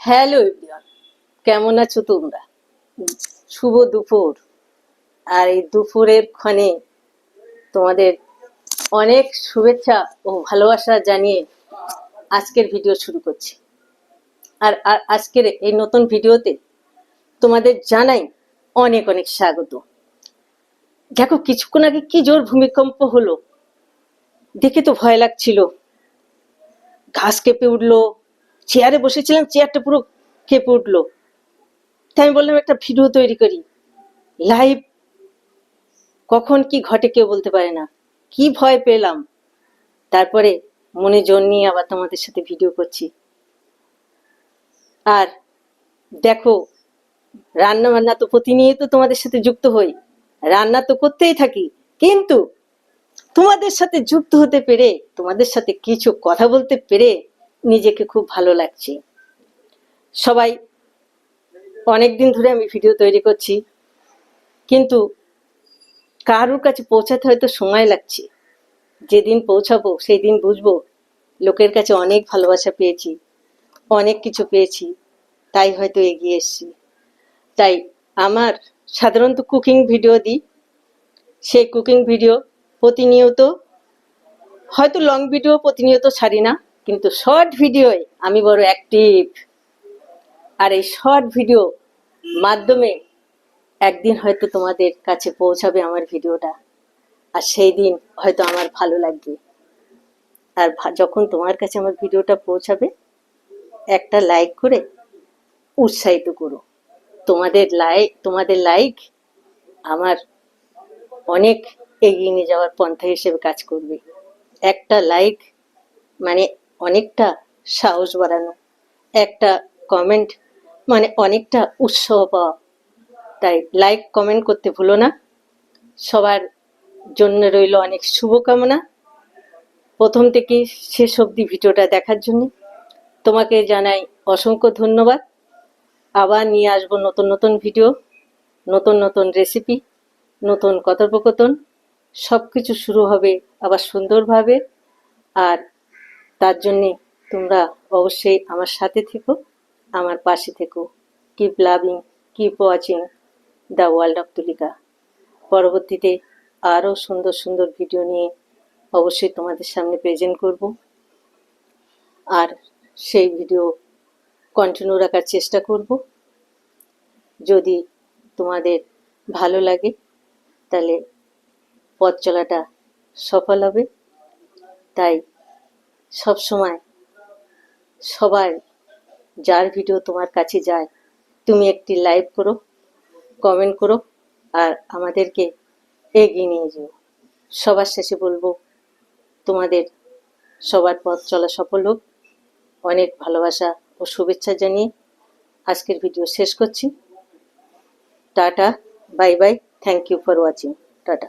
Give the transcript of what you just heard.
Hello everyone, কেমন আছো তোমরা? শুভ দুপুর। আর এই দুপুরের ক্ষণে তোমাদের অনেক শুভেচ্ছা ও ভালোবাসা জানিয়ে আজকের ভিডিও শুরু করছি। আর আজকের এই নতুন ভিডিওতে তোমাদের জানাই অনেক অনেক স্বাগত। দেখো, কিছুক্ষণ আগে কি জোর ভূমিকম্প হলো, দেখে তো ভয় লাগছিল। ঘাস কেঁপে উঠলো, চেয়ারে বসেছিলাম, চেয়ারটা পুরো কেঁপে উঠলো। তাই আমি বললাম একটা ভিডিও তৈরি করি। লাইভ কখন কি ঘটে কেউ বলতে পারে না। কি ভয় পেলাম, তারপরে মনে জোর নিয়ে আবার তোমাদের সাথে ভিডিও করছি। আর দেখো, রান্না বান্না তো প্রতিনিয়ত তোমাদের সাথে যুক্ত হই, রান্না তো করতেই থাকি, কিন্তু তোমাদের সাথে যুক্ত হতে পেরে, তোমাদের সাথে কিছু কথা বলতে পেরে নিজেকে খুব ভালো লাগছে। সবাই অনেকদিন ধরে আমি ভিডিও তৈরি করছি, কিন্তু কারোর কাছে পৌঁছাতে হয়তো সময় লাগছে। যেদিন পৌঁছাবো সেই দিন বুঝবো লোকের কাছে অনেক ভালোবাসা পেয়েছি, অনেক কিছু পেয়েছি, তাই হয়তো এগিয়ে এসেছি। তাই আমার সাধারণত কুকিং ভিডিও দিই, সেই কুকিং ভিডিও প্রতিনিয়ত, হয়তো লং ভিডিও প্রতিনিয়ত ছাড়ি না, কিন্তু শর্ট ভিডিওয় আমি বড় অ্যাক্টিভ। আর এই শর্ট ভিডিও মাধ্যমে একদিন হয়তো তোমাদের কাছে পৌঁছাবে আমার ভিডিওটা, আর সেই দিন হয়তো আমার ভালো লাগবে। আর যখন তোমার কাছে আমার ভিডিওটা পৌঁছাবে, একটা লাইক করে উৎসাহিত করো। তোমাদের লাইক আমার অনেক এগিয়ে নিয়ে যাওয়ার পন্থা হিসেবে কাজ করবে। একটা লাইক মানে অনেকটা সাহস বাড়ানো, একটা কমেন্ট মানে অনেকটা উৎসাহ পাওয়া। তাই লাইক কমেন্ট করতে ভুলো না। সবার জন্য রইল অনেক শুভকামনা। প্রথম থেকে শেষ অবধি ভিডিওটা দেখার জন্য তোমাকে জানাই অসংখ্য ধন্যবাদ। আবার নিয়ে আসবো নতুন নতুন ভিডিও, নতুন নতুন রেসিপি, নতুন কথোপকথন। সব কিছু শুরু হবে আবার সুন্দরভাবে। আর তার জন্যে তোমরা অবশ্যই আমার সাথে থেকো, আমার পাশে থেকো। Keep loving, keep watching the world of Tulika. পরবর্তীতে আরও সুন্দর সুন্দর ভিডিও নিয়ে অবশ্যই তোমাদের সামনে প্রেজেন্ট করব। আর সেই ভিডিও কন্টিনিউ রাখার চেষ্টা করব। যদি তোমাদের ভালো লাগে তাহলে পথ চলাটা সফল হবে। তাই সবসময় সবার, যার ভিডিও তোমার কাছে যায়, তুমি একটি লাইক করো, কমেন্ট করো, আর আমাদেরকে এগিয়ে নিয়ে যাও। সবার শেষে বলবো, তোমাদের সবার পথ চলা সফল হোক। অনেক ভালোবাসা ও শুভেচ্ছা জানিয়ে আজকের ভিডিও শেষ করছি। টাটা, bye bye, thank you for watching. Tata.